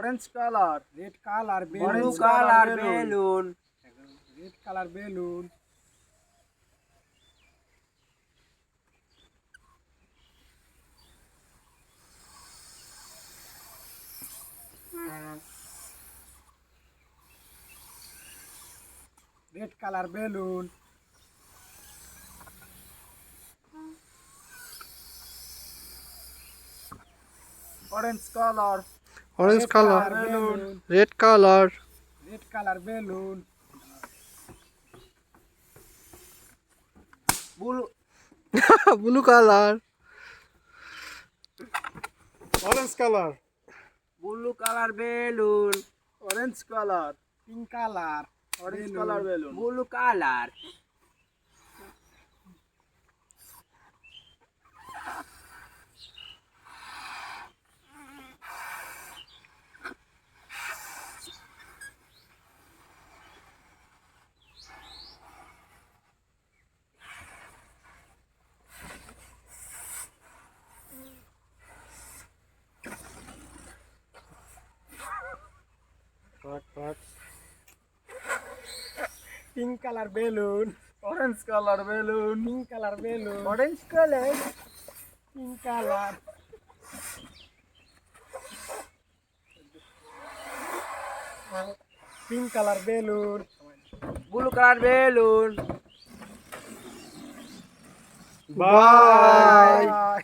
orange color, red color blue balloon, color balloon, red color balloon, red color balloon, orange color, orange red color, balloon, red color, red color balloon, blue blue color, orange color, balloon, orange color, pink color, orange balloon, color balloon, blue color, pink color balloon, orange color balloon, pink color balloon, orange color, pink color, pink color balloon. blue color balloon. bye. Bye.